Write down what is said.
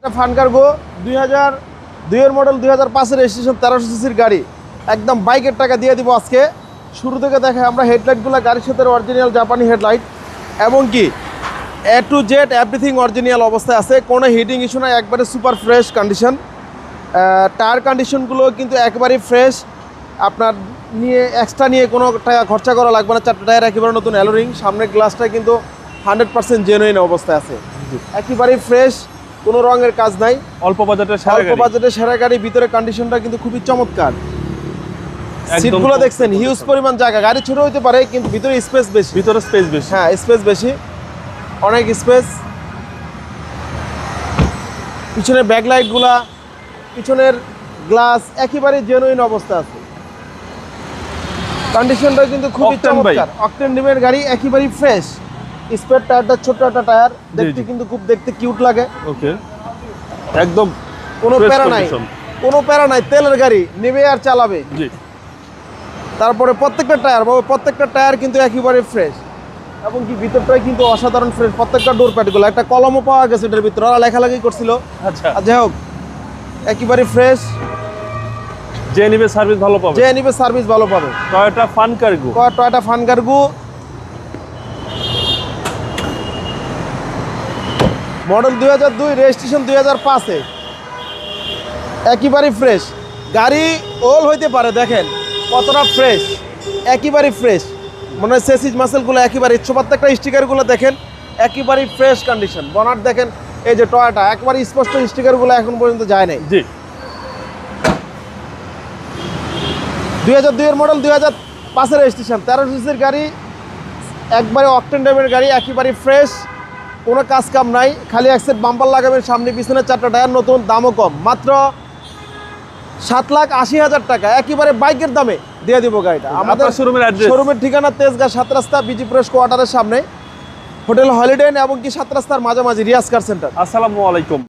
Fun cargo 2002 এর model 2005 এর registration 1300 সিসির গাড়ি একদম বাইকের টাকা দিয়ে দিব আজকে। শুরু থেকে দেখাই আমরা হেডলাইটগুলো গাড়ির সাথে অরিজিনাল জাপানি হেডলাইট এবং কি A to Z everything original অবস্থায় আছে, কোনো হিটিং ইস্যু নাই, একবারে সুপার ফ্রেশ কন্ডিশন। টায়ার কন্ডিশনগুলো কিন্তু একবারেই ফ্রেশ, আপনার নিয়ে এক্সট্রা নিয়ে কোনো টাকা খরচা করা লাগবে না। 4টা টায়ার একেবারে নতুন অ্যালোরিং, সামনের গ্লাসটা কিন্তু 100% জেনুইন অবস্থায় আছে, একেবারেই ফ্রেশ, কোনো রঙের কাজ নাই। অল্প বাজেটের সেরা গাড়ি, ভিতরে কন্ডিশনটা কিন্তু খুবই চমৎকার। সিটগুলো দেখছেন, হিউজ পরিমাণ জায়গা, গাড়ি ছোট হতে পারে কিন্তু ভিতরে স্পেস বেশি। হ্যাঁ, স্পেস বেশি, অনেক স্পেস। পিছনের ব্যাকলাইটগুলা, পিছনের গ্লাস একেবারে জেনুইন অবস্থা আছে। কন্ডিশনটা কিন্তু খুবই চমৎকার। অকটেন ডিমের গাড়ি, একেবারে ফ্রেশ। স্পেয়ার টায়ারটা ছোট একটা টায়ার, দেখতে কিন্তু খুব দেখতে কিউট লাগে। ওকে, একদম কোনো প্যারা নাই, তেলের গাড়ি, নেবে আর চালাবে। জি। তারপরে প্রত্যেকটা টায়ার কিন্তু একেবারে ফ্রেশ এবং কি ভিতরটাই কিন্তু অসাধারণ ফ্রেশ। প্রত্যেকটা ডোর প্যাডগুলো, একটা কলমও পাওয়া গেছে এটার ভিতরে, ওরা লেখালেখি করছিল। আচ্ছা, যাই হোক, একেবারে ফ্রেশ। যে নিবে সার্ভিস ভালো পাবে। Toyota fun cargo model 2002, registration 2005 এ, একেবারে ফ্রেশ গাড়ি। ওল হইতে পারে, দেখেন কতটা ফ্রেশ, একেবারে ফ্রেশ। মনে হয় সেসিজ মাসেলগুলো একেবারে, প্রত্যেকটা স্টিকারগুলো দেখেন একেবারে ফ্রেশ কন্ডিশন। বনার দেখেন, এই যে টয়োটা, একবারে স্পষ্ট স্টিকারগুলো এখন পর্যন্ত যায় নাই। জি। 2002 এর মডেল 2005 এর রেজিস্ট্রেশন 1300 সিসির গাড়ি, একবারে অকটেন ড্রাইভের গাড়ি, একেবারে ফ্রেশ, কোনো কাজ কাম নাই। খালি একসেট বাম্পার লাগাবেন, সামনে পিছনে 4টা টায়ার নতুন, দামও কম, মাত্র 7,80,000 টাকা, একেবারে বাইকের দামে দিয়ে দিব গাড়িটা। আমাদের শোরুমের ঠিকানা তেজগাঁ 7 রাস্তা, বিজি প্রেস কোয়ার্টারের সামনে, হোটেল হলিডে এবং কি 7 রাস্তার মাঝামাঝি, রিয়াজ কার সেন্টার। আসসালামু আলাইকুম।